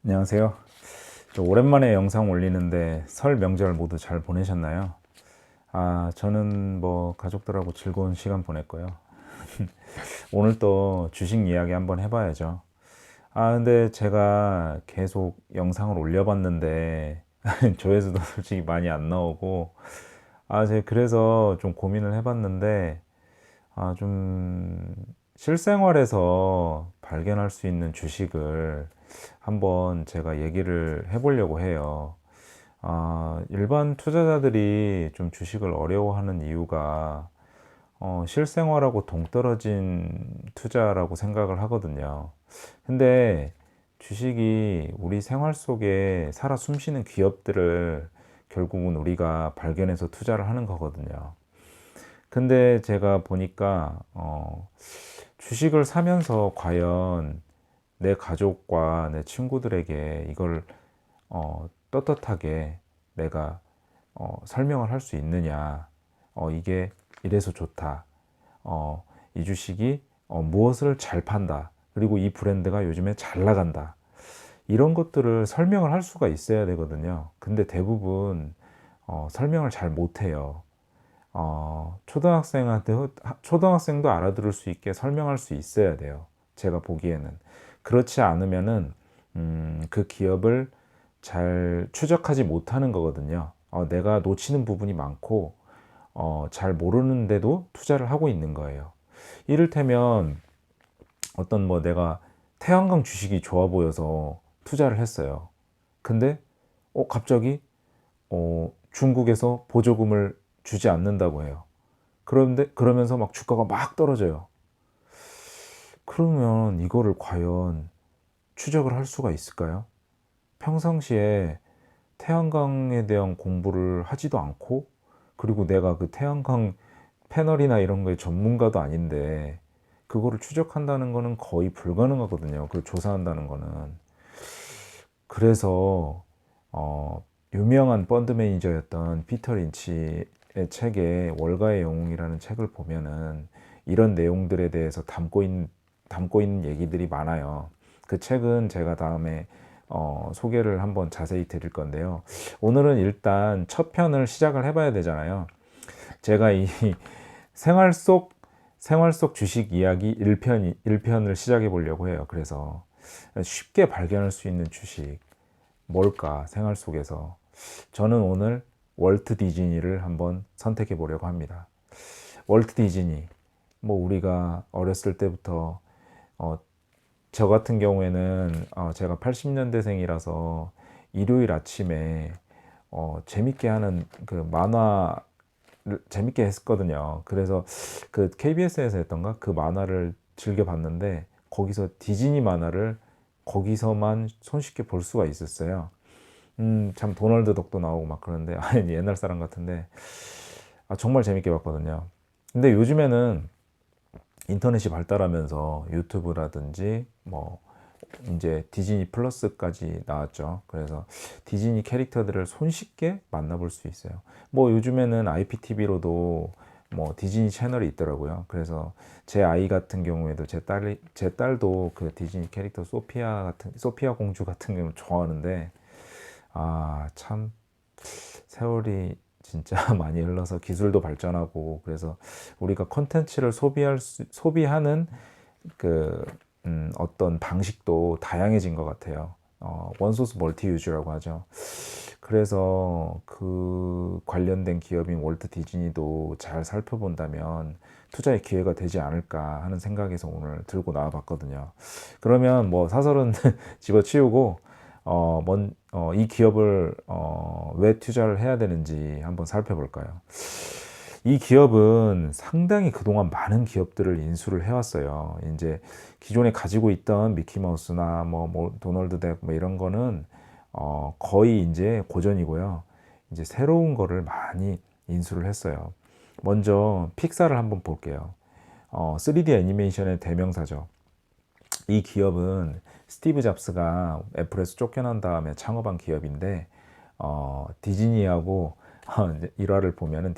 안녕하세요. 오랜만에 영상 올리는데 설 명절 모두 잘 보내셨나요? 저는 뭐 가족들하고 즐거운 시간 보냈고요. 오늘 또 주식 이야기 한번 해봐야죠. 근데 제가 계속 영상을 올려봤는데 조회수도 솔직히 많이 안 나오고, 제가 그래서 좀 고민을 해봤는데, 좀 실생활에서 발견할 수 있는 주식을 한번 제가 얘기를 해보려고 해요. 일반 투자자들이 좀 주식을 어려워하는 이유가 실생활하고 동떨어진 투자라고 생각을 하거든요. 근데 주식이 우리 생활 속에 살아 숨쉬는 기업들을 결국은 우리가 발견해서 투자를 하는 거거든요. 근데 제가 보니까 주식을 사면서 과연 내 가족과 내 친구들에게 이걸 떳떳하게 내가 설명을 할 수 있느냐. 이게 이래서 좋다. 이 주식이 무엇을 잘 판다. 그리고 이 브랜드가 요즘에 잘 나간다. 이런 것들을 설명을 할 수가 있어야 되거든요. 근데 대부분 설명을 잘 못해요. 초등학생도 알아들을 수 있게 설명할 수 있어야 돼요. 제가 보기에는. 그렇지 않으면은, 그 기업을 잘 추적하지 못하는 거거든요. 내가 놓치는 부분이 많고, 잘 모르는데도 투자를 하고 있는 거예요. 이를테면, 어떤 뭐 내가 태양광 주식이 좋아 보여서 투자를 했어요. 근데, 갑자기, 중국에서 보조금을 주지 않는다고 해요. 그러면서 막 주가가 막 떨어져요. 그러면 이거를 과연 추적을 할 수가 있을까요? 평상시에 태양광에 대한 공부를 하지도 않고, 그리고 내가 그 태양광 패널이나 이런 거에 전문가도 아닌데, 그거를 추적한다는 거는 거의 불가능하거든요. 그걸 조사한다는 거는. 그래서, 유명한 펀드 매니저였던 피터 린치의 책에 월가의 영웅이라는 책을 보면은 이런 내용들에 대해서 담고 있는 얘기들이 많아요. 그 책은 제가 다음에 소개를 한번 자세히 드릴 건데요. 오늘은 일단 첫 편을 시작을 해봐야 되잖아요. 제가 이 생활 속 생활 속 주식 이야기 1편을 시작해 보려고 해요. 그래서 쉽게 발견할 수 있는 주식 뭘까? 생활 속에서 저는 오늘 월트 디즈니를 한번 선택해 보려고 합니다. 월트 디즈니, 뭐 우리가 어렸을 때부터 어, 저 같은 경우에는 제가 80년대생이라서 일요일 아침에 재밌게 하는 그 만화를 재밌게 했거든요. 그래서 그 KBS에서 했던가 그 만화를 즐겨 봤는데 거기서 디즈니 만화를 거기서만 손쉽게 볼 수가 있었어요. 참 도널드 덕도 나오고 막 그런데 옛날 사람 같은데 정말 재밌게 봤거든요. 근데 요즘에는 인터넷이 발달하면서 유튜브라든지 뭐 이제 디즈니 플러스까지 나왔죠. 그래서 디즈니 캐릭터들을 손쉽게 만나볼 수 있어요. 뭐 요즘에는 IPTV로도 뭐 디즈니 채널이 있더라고요. 그래서 제 아이 같은 경우에도 제 딸도 그 디즈니 캐릭터 소피아 공주 같은 경우 좋아하는데 참 세월이 진짜 많이 흘러서 기술도 발전하고 그래서 우리가 콘텐츠를 소비하는 그 어떤 방식도 다양해진 것 같아요. 원소스 멀티 유즈라고 하죠. 그래서 그 관련된 기업인 월트 디즈니도 잘 살펴본다면 투자의 기회가 되지 않을까 하는 생각에서 오늘 들고 나와 봤거든요. 그러면 뭐 사설은 집어치우고 이 기업을 왜 투자를 해야 되는지 한번 살펴볼까요? 이 기업은 상당히 그동안 많은 기업들을 인수를 해왔어요. 이제 기존에 가지고 있던 미키마우스나 뭐 도널드 덱뭐 이런 거는 거의 이제 고전이고요. 이제 새로운 거를 많이 인수를 했어요. 먼저 픽사를 한번 볼게요. 3D 애니메이션의 대명사죠. 이 기업은 스티브 잡스가 애플에서 쫓겨난 다음에 창업한 기업인데 디즈니하고 일화를 보면은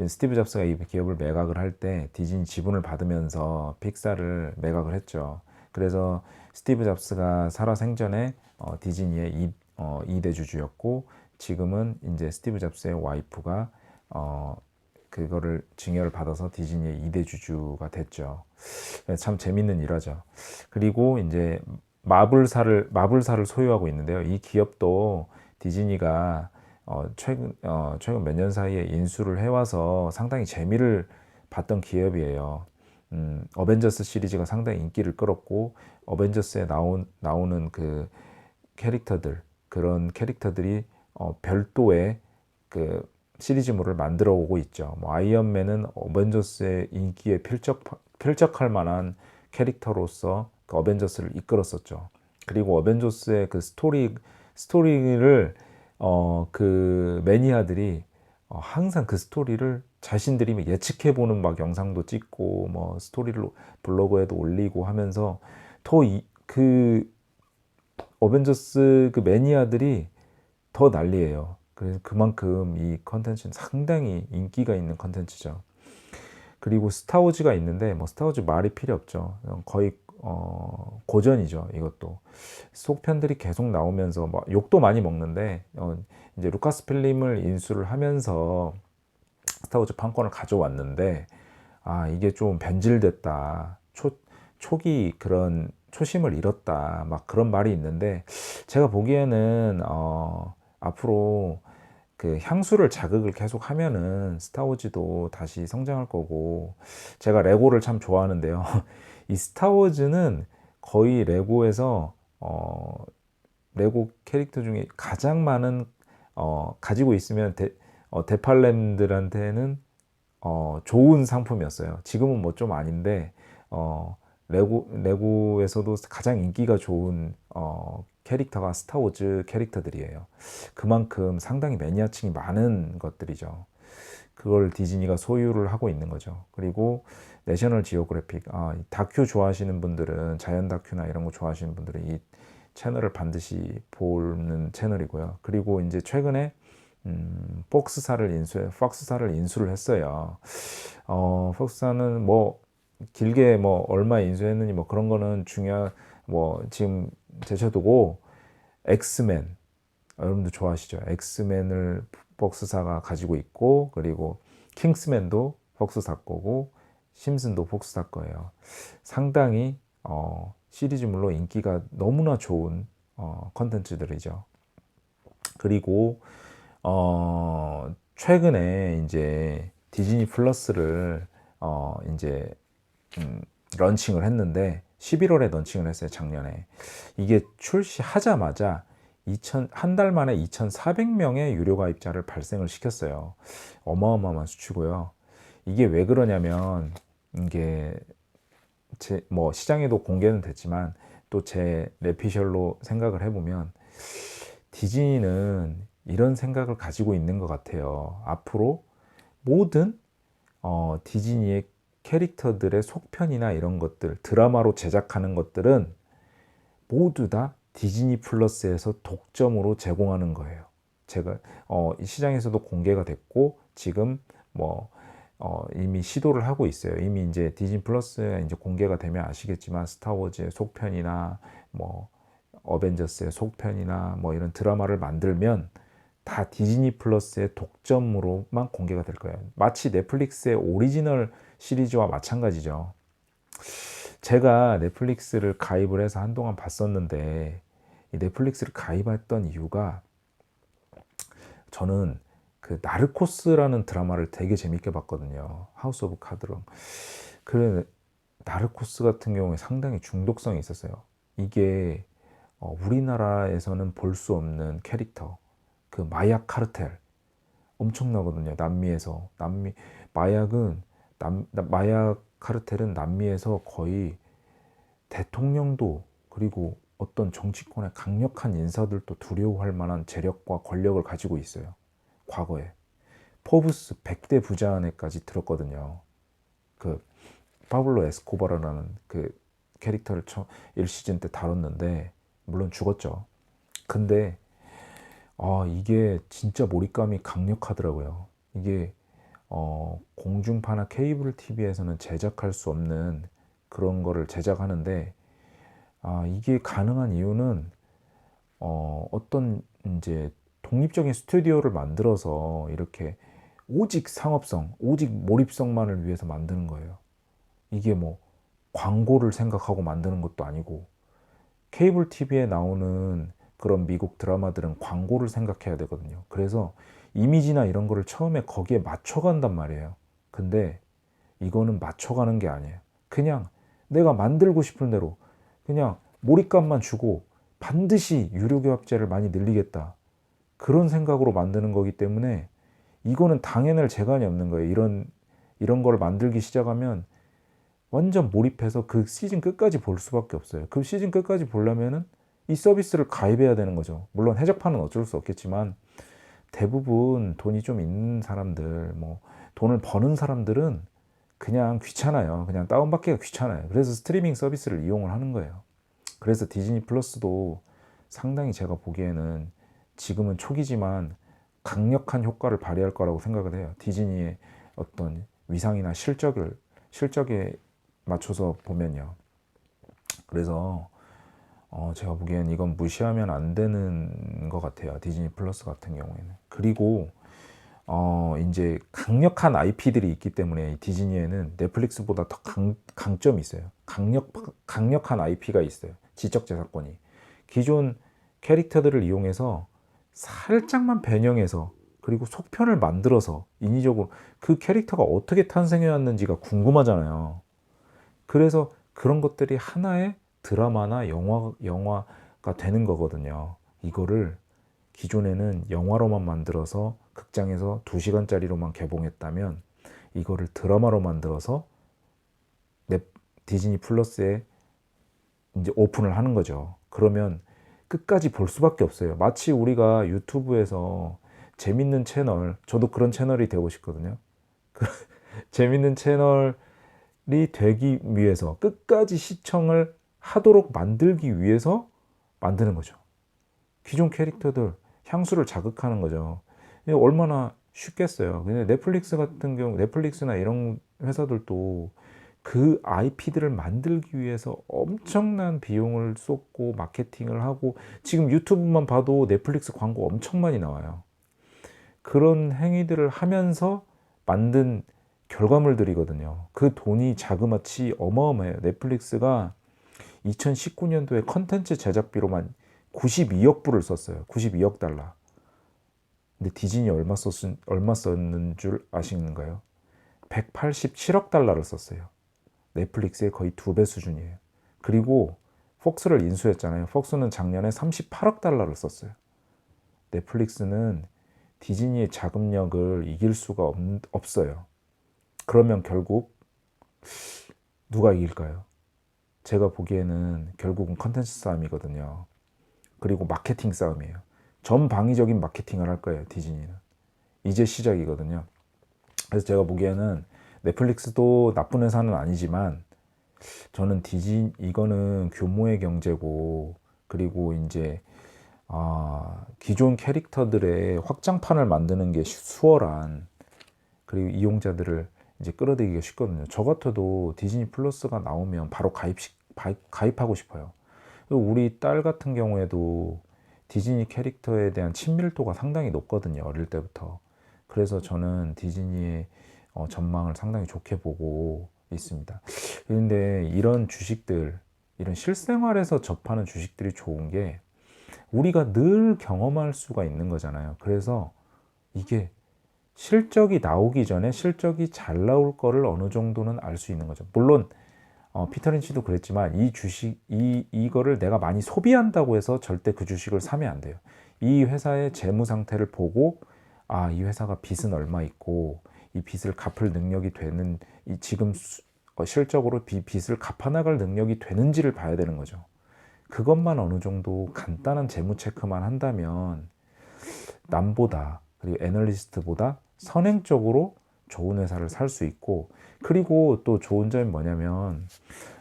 스티브 잡스가 이 기업을 매각을 할 때 디즈니 지분을 받으면서 픽사를 매각을 했죠. 그래서 스티브 잡스가 살아생전에 디즈니의 2대 주주였고, 지금은 이제 스티브 잡스의 와이프가 그거를 증여를 받아서 디즈니의 2대 주주가 됐죠. 참 재밌는 일화죠. 그리고 이제 마블사를 소유하고 있는데요. 이 기업도 디즈니가 최근 몇 년 사이에 인수를 해와서 상당히 재미를 봤던 기업이에요. 어벤져스 시리즈가 상당히 인기를 끌었고, 어벤져스에 나오는 그 캐릭터들, 그런 캐릭터들이 별도의 그 시리즈물을 만들어 오고 있죠. 뭐 아이언맨은 어벤져스의 인기에 필적할 만한 캐릭터로서 그 어벤져스를 이끌었었죠. 그리고 어벤져스의 그 스토리를 그 매니아들이 항상 그 스토리를 자신들이 예측해보는 막 영상도 찍고 뭐 스토리를 블로그에도 올리고 하면서 그 어벤져스 그 매니아들이 더 난리예요. 그래서 그만큼 이 컨텐츠는 상당히 인기가 있는 컨텐츠죠. 그리고 스타워즈가 있는데 뭐 스타워즈 말이 필요 없죠. 거의 고전이죠. 이것도 속편들이 계속 나오면서 뭐 욕도 많이 먹는데 이제 루카스 필름을 인수를 하면서 스타워즈 판권을 가져왔는데, 이게 좀 변질됐다, 초기 그런 초심을 잃었다, 막 그런 말이 있는데, 제가 보기에는 앞으로 그 향수를 자극을 계속 하면은 스타워즈도 다시 성장할 거고, 제가 레고를 참 좋아하는데요. 이 스타워즈는 거의 레고에서 레고 캐릭터 중에 가장 많은 가지고 있으면 데팔렘들한테는 좋은 상품이었어요. 지금은 뭐 좀 아닌데 레고에서도 가장 인기가 좋은 캐릭터가 스타워즈 캐릭터들이에요. 그만큼 상당히 매니아층이 많은 것들이죠. 그걸 디즈니가 소유를 하고 있는 거죠. 그리고 내셔널 지오그래픽, 다큐 좋아하시는 분들은, 자연 다큐나 이런 거 좋아하시는 분들은 이 채널을 반드시 보는 채널이고요. 그리고 이제 최근에 폭스사를 인수를 했어요. 폭스사는 뭐 길게 뭐 얼마 인수했느니 뭐 그런 거는 뭐 지금 제쳐두고, 엑스맨, 여러분들 좋아하시죠? 엑스맨을 폭스사가 가지고 있고, 그리고 킹스맨도 폭스사 거고, 심슨도 폭스사 거예요. 상당히 시리즈물로 인기가 너무나 좋은 컨텐츠들이죠. 그리고 최근에 이제 디즈니 플러스를 이제 런칭을 했는데, 11월에 런칭을 했어요. 작년에. 이게 출시하자마자 한 달 만에 2,400명의 유료 가입자를 발생을 시켰어요. 어마어마한 수치고요. 이게 왜 그러냐면, 이게 뭐 시장에도 공개는 됐지만 또 제 뇌피셜로 생각을 해보면, 디즈니는 이런 생각을 가지고 있는 것 같아요. 앞으로 모든 디즈니의 캐릭터들의 속편이나 이런 것들, 드라마로 제작하는 것들은 모두 다 디즈니 플러스에서 독점으로 제공하는 거예요. 제가 시장에서도 공개가 됐고, 지금 뭐 이미 시도를 하고 있어요. 이미 이제 디즈니 플러스에 이제 공개가 되면 아시겠지만, 스타워즈의 속편이나 뭐 어벤져스의 속편이나 뭐 이런 드라마를 만들면 다 디즈니 플러스의 독점으로만 공개가 될 거예요. 마치 넷플릭스의 오리지널 시리즈와 마찬가지죠. 제가 넷플릭스를 가입을 해서 한동안 봤었는데, 이 넷플릭스를 가입했던 이유가, 저는 그 나르코스라는 드라마를 되게 재밌게 봤거든요. 하우스 오브 카드랑. 그래, 나르코스 같은 경우에 상당히 중독성이 있었어요. 이게 우리나라에서는 볼 수 없는 캐릭터, 그 마약 카르텔 엄청나거든요. 남미에서. 마약 카르텔은 남미에서 거의 대통령도, 그리고 어떤 정치권의 강력한 인사들도 두려워할 만한 재력과 권력을 가지고 있어요. 과거에 포브스 100대 부자 안에까지 들었거든요. 그 파블로 에스코바라는 그 캐릭터를 1시즌 때 다뤘는데, 물론 죽었죠. 근데 이게 진짜 몰입감이 강력하더라고요. 이게 공중파나 케이블 TV에서는 제작할 수 없는 그런 거를 제작하는데, 이게 가능한 이유는 어떤 이제 독립적인 스튜디오를 만들어서 이렇게 오직 상업성, 오직 몰입성만을 위해서 만드는 거예요. 이게 뭐 광고를 생각하고 만드는 것도 아니고, 케이블 TV에 나오는 그런 미국 드라마들은 광고를 생각해야 되거든요. 그래서 이미지나 이런 거를 처음에 거기에 맞춰간단 말이에요. 근데 이거는 맞춰가는 게 아니에요. 그냥 내가 만들고 싶은 대로 그냥 몰입감만 주고 반드시 유료 교합제를 많이 늘리겠다, 그런 생각으로 만드는 거기 때문에 이거는 당해낼 재간이 없는 거예요. 이런 걸 만들기 시작하면 완전 몰입해서 그 시즌 끝까지 볼 수밖에 없어요. 그 시즌 끝까지 보려면은 이 서비스를 가입해야 되는 거죠. 물론 해적판은 어쩔 수 없겠지만 대부분 돈이 좀 있는 사람들, 뭐 돈을 버는 사람들은 그냥 귀찮아요. 그냥 다운받기가 귀찮아요. 그래서 스트리밍 서비스를 이용을 하는 거예요. 그래서 디즈니 플러스도 상당히 제가 보기에는 지금은 초기지만 강력한 효과를 발휘할 거라고 생각을 해요. 디즈니의 어떤 위상이나 실적에 맞춰서 보면요. 그래서 제가 보기엔 이건 무시하면 안 되는 것 같아요. 디즈니 플러스 같은 경우에는. 그리고 이제 강력한 IP들이 있기 때문에 디즈니에는 넷플릭스보다 더 강점이 있어요. 강력한 IP가 있어요. 지적재산권이. 기존 캐릭터들을 이용해서 살짝만 변형해서, 그리고 속편을 만들어서 인위적으로 그 캐릭터가 어떻게 탄생해 왔는지가 궁금하잖아요. 그래서 그런 것들이 하나의 드라마나 영화가 되는 거거든요. 이거를 기존에는 영화로만 만들어서 극장에서 2시간짜리로만 개봉했다면 이거를 드라마로 만들어서 디즈니 플러스에 이제 오픈을 하는 거죠. 그러면 끝까지 볼 수밖에 없어요. 마치 우리가 유튜브에서 재밌는 채널, 저도 그런 채널이 되고 싶거든요. 재밌는 채널이 되기 위해서 끝까지 시청을 하도록 만들기 위해서 만드는 거죠. 기존 캐릭터들 향수를 자극하는 거죠. 얼마나 쉽겠어요. 근데 넷플릭스 같은 경우, 넷플릭스나 이런 회사들도 그 IP들을 만들기 위해서 엄청난 비용을 쏟고 마케팅을 하고, 지금 유튜브만 봐도 넷플릭스 광고 엄청 많이 나와요. 그런 행위들을 하면서 만든 결과물들이거든요. 그 돈이 자그마치 어마어마해요. netflix가 2019년도에 컨텐츠 제작비로만 92억 불을 썼어요. 92억 달러. 근데 디즈니 얼마 썼는 줄 아시는가요? 187억 달러를 썼어요. 넷플릭스의 거의 2배 수준이에요. 그리고 폭스를 인수했잖아요. 폭스는 작년에 38억 달러를 썼어요. 넷플릭스는 디즈니의 자금력을 이길 수가 없어요. 그러면 결국 누가 이길까요? 제가 보기에는 결국은 컨텐츠 싸움이거든요. 그리고 마케팅 싸움이에요. 전방위적인 마케팅을 할 거예요, 디즈니는. 이제 시작이거든요. 그래서 제가 보기에는 넷플릭스도 나쁜 회사는 아니지만 저는 이거는 규모의 경제고, 그리고 이제 기존 캐릭터들의 확장판을 만드는 게 수월한, 그리고 이용자들을 이제 끌어들이기가 쉽거든요. 저 같아도 디즈니 플러스가 나오면 바로 가입하고 싶어요. 그리고 우리 딸 같은 경우에도 디즈니 캐릭터에 대한 친밀도가 상당히 높거든요. 어릴 때부터. 그래서 저는 디즈니의 전망을 상당히 좋게 보고 있습니다. 그런데 이런 주식들, 이런 실생활에서 접하는 주식들이 좋은 게 우리가 늘 경험할 수가 있는 거잖아요. 그래서 이게 실적이 나오기 전에 실적이 잘 나올 거를 어느 정도는 알 수 있는 거죠. 물론 피터 린치도 그랬지만 이거를 내가 많이 소비한다고 해서 절대 그 주식을 사면 안 돼요. 이 회사의 재무 상태를 보고, 이 회사가 빚은 얼마 있고 이 빚을 갚을 능력이 되는, 지금 실적으로 빚을 갚아나갈 능력이 되는지를 봐야 되는 거죠. 그것만 어느 정도 간단한 재무 체크만 한다면 남보다, 그리고 애널리스트보다 선행적으로 좋은 회사를 살 수 있고, 그리고 또 좋은 점이 뭐냐면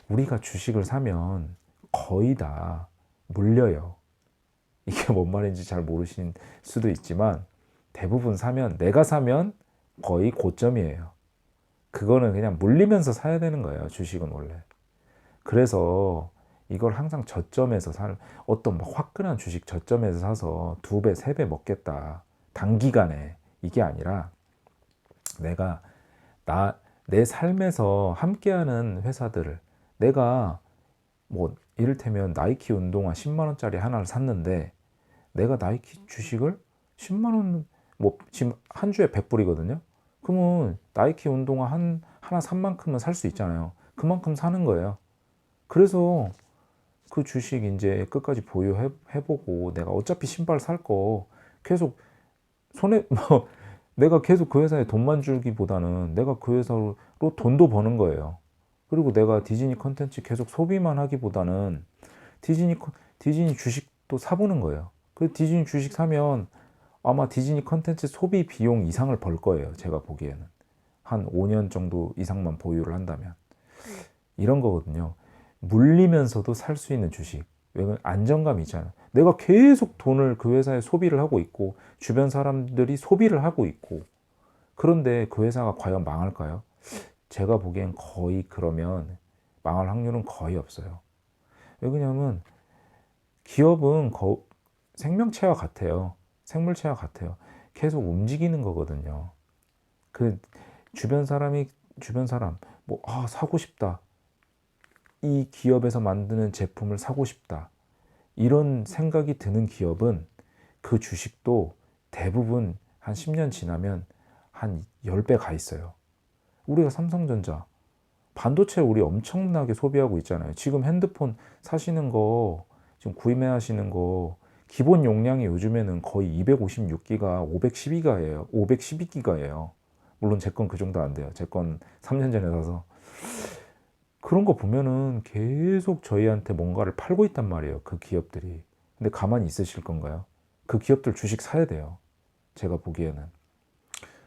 우리가 주식을 사면 거의 다 물려요. 이게 뭔 말인지 잘 모르신 수도 있지만 대부분 내가 사면 거의 고점이에요. 그거는 그냥 물리면서 사야 되는 거예요, 주식은 원래. 그래서 이걸 항상 저점에서 어떤 막 화끈한 주식 저점에서 사서 2배, 3배 먹겠다. 단기간에. 이게 아니라 내가 내 삶에서 함께하는 회사들을 내가 뭐 이를테면 나이키 운동화 10만 원짜리 하나를 샀는데 내가 나이키 주식을 10만 원, 뭐 지금 한 주에 100불이거든요. 그러면 나이키 운동화 하나 산 만큼은 살 수 있잖아요. 그만큼 사는 거예요. 그래서 그 주식 이제 끝까지 보유해보고 내가 어차피 신발 살 거 계속 뭐 내가 계속 그 회사에 돈만 주기보다는 내가 그 회사로 돈도 버는 거예요. 그리고 내가 디즈니 컨텐츠 계속 소비만 하기보다는 디즈니 주식도 사보는 거예요. 그 디즈니 주식 사면 아마 디즈니 컨텐츠 소비 비용 이상을 벌 거예요. 제가 보기에는. 한 5년 정도 이상만 보유를 한다면. 이런 거거든요. 물리면서도 살 수 있는 주식. 왜냐면 안정감이 있잖아요. 내가 계속 돈을 그 회사에 소비를 하고 있고 주변 사람들이 소비를 하고 있고 그런데 그 회사가 과연 망할까요? 제가 보기엔 거의 그러면 망할 확률은 거의 없어요. 왜 그러냐면 기업은 생명체와 같아요. 생물체와 같아요. 계속 움직이는 거거든요. 그 주변 사람 뭐 사고 싶다. 이 기업에서 만드는 제품을 사고 싶다. 이런 생각이 드는 기업은 그 주식도 대부분 한 10년 지나면 한 10배 가 있어요. 우리가 삼성전자, 반도체 우리 엄청나게 소비하고 있잖아요. 지금 핸드폰 사시는 거, 지금 구매하시는 거, 기본 용량이 요즘에는 거의 256기가, 512기가예요. 512기가예요. 물론 제 건 그 정도 안 돼요. 제 건 3년 전에 사서. 그런 거 보면은 계속 저희한테 뭔가를 팔고 있단 말이에요. 그 기업들이. 근데 가만히 있으실 건가요? 그 기업들 주식 사야 돼요. 제가 보기에는.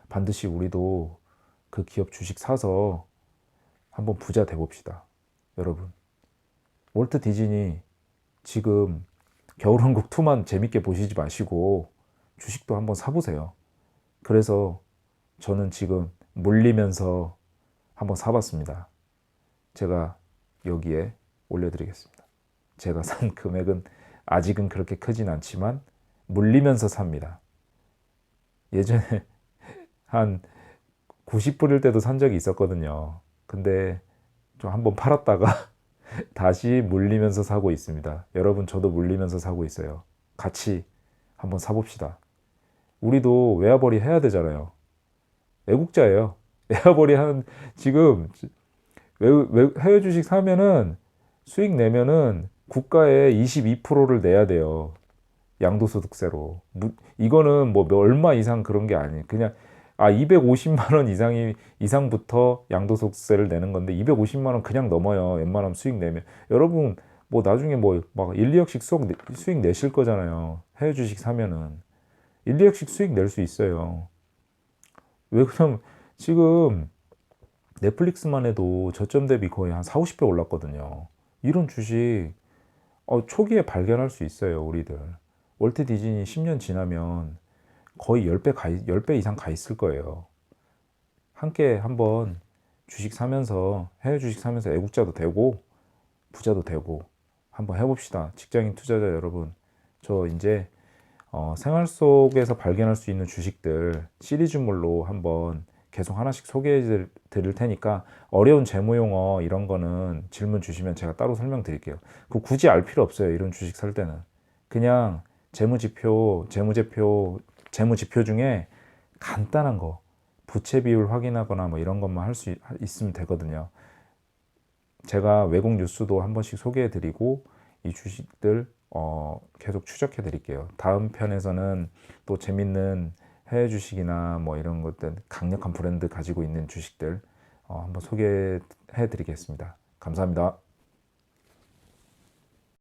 반드시 우리도 그 기업 주식 사서 한번 부자 돼 봅시다. 여러분. 월트 디즈니 지금 겨울왕국 2만 재밌게 보시지 마시고 주식도 한번 사보세요. 그래서 저는 지금 물리면서 한번 사봤습니다. 제가 여기에 올려드리겠습니다. 제가 산 금액은 아직은 그렇게 크진 않지만 물리면서 삽니다. 예전에 한 90불일 때도 산 적이 있었거든요. 근데 좀 한번 팔았다가 다시 물리면서 사고 있습니다. 여러분 저도 물리면서 사고 있어요. 같이 한번 사봅시다. 우리도 외화벌이 해야 되잖아요. 외국자예요. 외화벌이 지금 해외 주식 사면은 수익 내면은 국가에 22%를 내야 돼요. 양도소득세로. 이거는 뭐 얼마 이상 그런 게 아니에요. 그냥 250만 원 이상부터 양도소득세를 내는 건데 250만 원 그냥 넘어요. 웬만하면 수익 내면. 여러분 뭐 나중에 뭐 막 1, 2억씩 수익 내실 거잖아요. 해외 주식 사면은 1, 2억씩 수익 낼 수 있어요. 왜 그러면 지금 넷플릭스만 해도 저점 대비 거의 한 4, 50배 올랐거든요. 이런 주식 초기에 발견할 수 있어요, 우리들. 월트 디즈니 10년 지나면 거의 10배 이상 가 있을 거예요. 함께 한번 주식 사면서, 해외 주식 사면서 애국자도 되고, 부자도 되고, 한번 해봅시다. 직장인 투자자 여러분. 저 이제 생활 속에서 발견할 수 있는 주식들 시리즈물로 한번 계속 하나씩 소개해 드릴 테니까 어려운 재무 용어 이런 거는 질문 주시면 제가 따로 설명드릴게요. 굳이 알 필요 없어요. 이런 주식 살 때는. 그냥 재무지표 중에 간단한 거, 부채 비율 확인하거나 뭐 이런 것만 할 수 있으면 되거든요. 제가 외국 뉴스도 한 번씩 소개해 드리고 이 주식들 계속 추적해 드릴게요. 다음 편에서는 또 재밌는 해외 주식이나 뭐 이런 것들 강력한 브랜드 가지고 있는 주식들 한번 소개해 드리겠습니다. 감사합니다.